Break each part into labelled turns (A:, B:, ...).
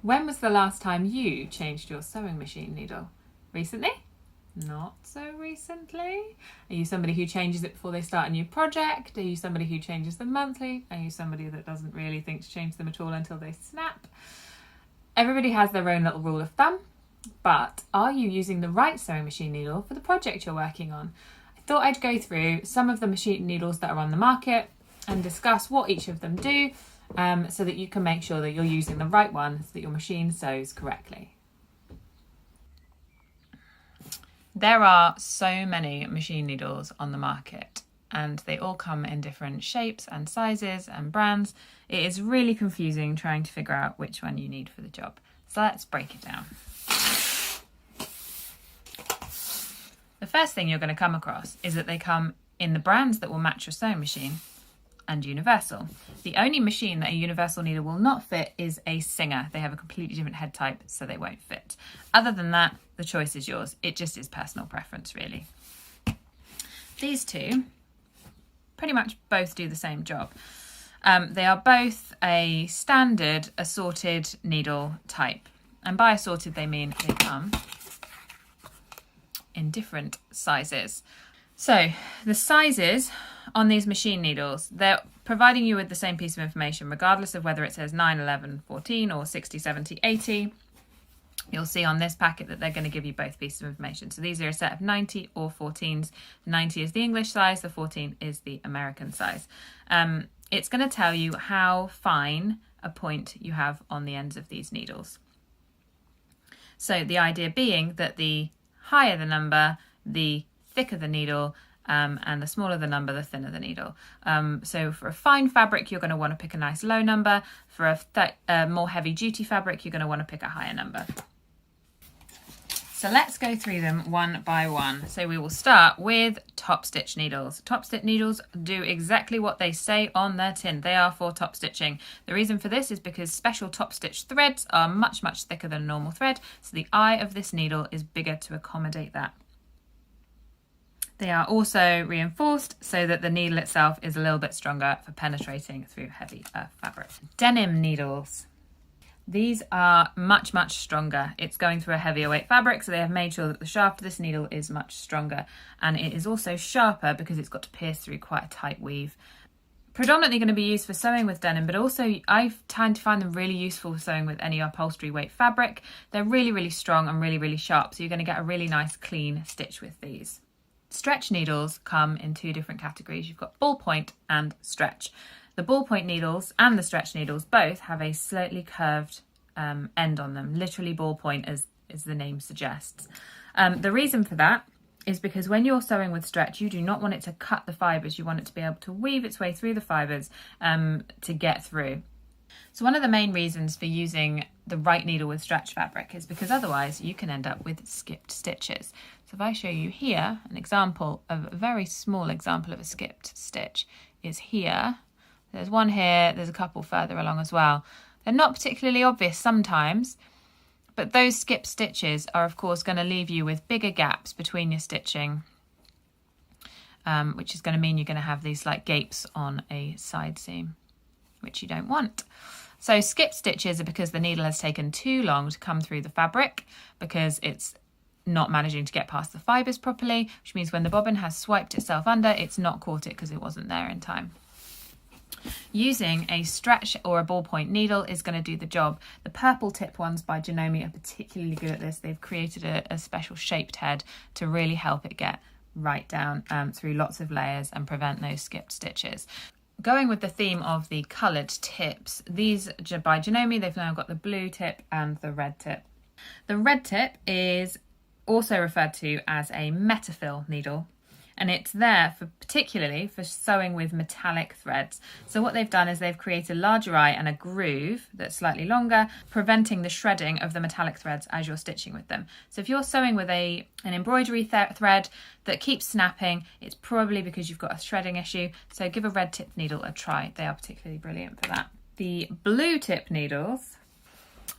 A: When was the last time you changed your sewing machine needle? Recently? Not so recently? Are you somebody who changes it before they start a new project? Are you somebody who changes them monthly? Are you somebody that doesn't really think to change them at all until they snap? Everybody has their own little rule of thumb, but are you using the right sewing machine needle for the project you're working on? I thought I'd go through some of the machine needles that are on the market and discuss what each of them do, so that you can make sure that you're using the right one so that your machine sews correctly. There are so many machine needles on the market and they all come in different shapes and sizes and brands. It is really confusing trying to figure out which one you need for the job. So let's break it down. The first thing you're going to come across is that they come in the brands that will match your sewing machine and universal. The only machine that a universal needle will not fit is a Singer. They have a completely different head type, so they won't fit. Other than that, the choice is yours. It just is personal preference, really. These two pretty much both do the same job. They are both a standard assorted needle type. And by assorted, they mean they come in different sizes. So the sizes on these machine needles, they're providing you with the same piece of information, regardless of whether it says 9, 11, 14 or 60, 70, 80. You'll see on this packet that they're going to give you both pieces of information. So these are a set of 90 or 14s. 90 is the English size, the 14 is the American size. It's going to tell you how fine a point you have on the ends of these needles. So the idea being that the higher the number, the thicker the needle, and the smaller the number, the thinner the needle. So for a fine fabric, you're going to want to pick a nice low number. For a more heavy duty fabric, you're going to want to pick a higher number. So let's go through them one by one. So we will start with top stitch needles. Top stitch needles do exactly what they say on their tin. They are for top stitching. The reason for this is because special top stitch threads are much, much thicker than a normal thread. So the eye of this needle is bigger to accommodate that. They are also reinforced so that the needle itself is a little bit stronger for penetrating through heavy fabric. Denim needles. These are much, much stronger. It's going through a heavier weight fabric, so they have made sure that the shaft of this needle is much stronger. And it is also sharper because it's got to pierce through quite a tight weave. Predominantly going to be used for sewing with denim, but also I tend to find them really useful for sewing with any upholstery weight fabric. They're really, really strong and really, really sharp, so you're going to get a really nice clean stitch with these. Stretch needles come in two different categories. You've got ballpoint and stretch. The ballpoint needles and the stretch needles both have a slightly curved end on them, literally ballpoint as the name suggests. The reason for that is because when you're sewing with stretch, you do not want it to cut the fibres. You want it to be able to weave its way through the fibres to get through. So one of the main reasons for using the right needle with stretch fabric is because otherwise you can end up with skipped stitches. So if I show you here, an example of a very small example of a skipped stitch is here. There's one here, there's a couple further along as well. They're not particularly obvious sometimes, but those skipped stitches are of course going to leave you with bigger gaps between your stitching, which is going to mean you're going to have these like gapes on a side seam, which you don't want. So skip stitches are because the needle has taken too long to come through the fabric because it's not managing to get past the fibres properly, which means when the bobbin has swiped itself under, it's not caught it because it wasn't there in time. Using a stretch or a ballpoint needle is going to do the job. The purple tip ones by Janome are particularly good at this. They've created a special shaped head to really help it get right down through lots of layers and prevent those skipped stitches. Going with the theme of the coloured tips, these by Janome, they've now got the blue tip and the red tip. The red tip is also referred to as a metafill needle, and it's there for particularly for sewing with metallic threads. So what they've done is they've created a larger eye and a groove that's slightly longer, preventing the shredding of the metallic threads as you're stitching with them. So if you're sewing with an embroidery thread that keeps snapping, it's probably because you've got a shredding issue. So give a red tip needle a try. They are particularly brilliant for that. The blue tip needles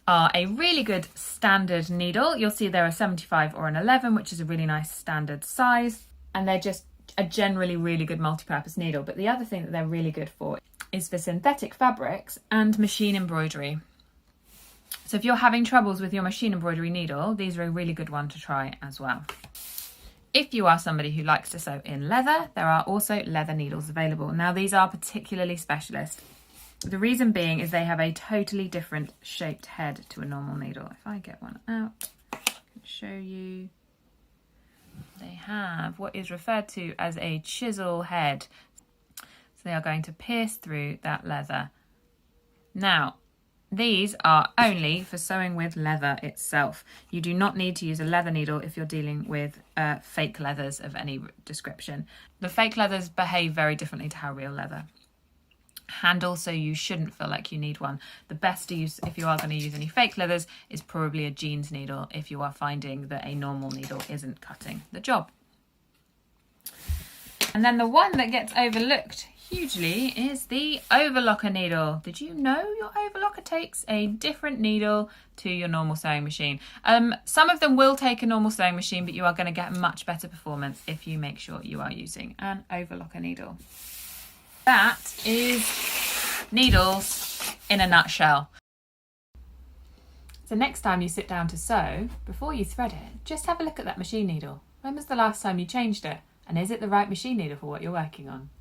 A: are a really good standard needle. You'll see they're a 75 or an 11, which is a really nice standard size. And they're just a generally really good multi-purpose needle. But the other thing that they're really good for is for synthetic fabrics and machine embroidery. So if you're having troubles with your machine embroidery needle, these are a really good one to try as well. If you are somebody who likes to sew in leather, there are also leather needles available. Now these are particularly specialist. The reason being is they have a totally different shaped head to a normal needle. If I get one out, I can show you. They have what is referred to as a chisel head. So they are going to pierce through that leather. Now, these are only for sewing with leather itself. You do not need to use a leather needle if you're dealing with fake leathers of any description. The fake leathers behave very differently to how real leather handle, so you shouldn't feel like you need one. The best to use if you are going to use any fake leathers is probably a jeans needle if you are finding that a normal needle isn't cutting the job. And then the one that gets overlooked hugely is the Overlocker needle. Did you know your Overlocker takes a different needle to your normal sewing machine? Some of them will take a normal sewing machine, but you are going to get much better performance if you make sure you are using an Overlocker needle. That is needles in a nutshell. So next time you sit down to sew, before you thread it, just have a look at that machine needle. When was the last time you changed it? And is it the right machine needle for what you're working on?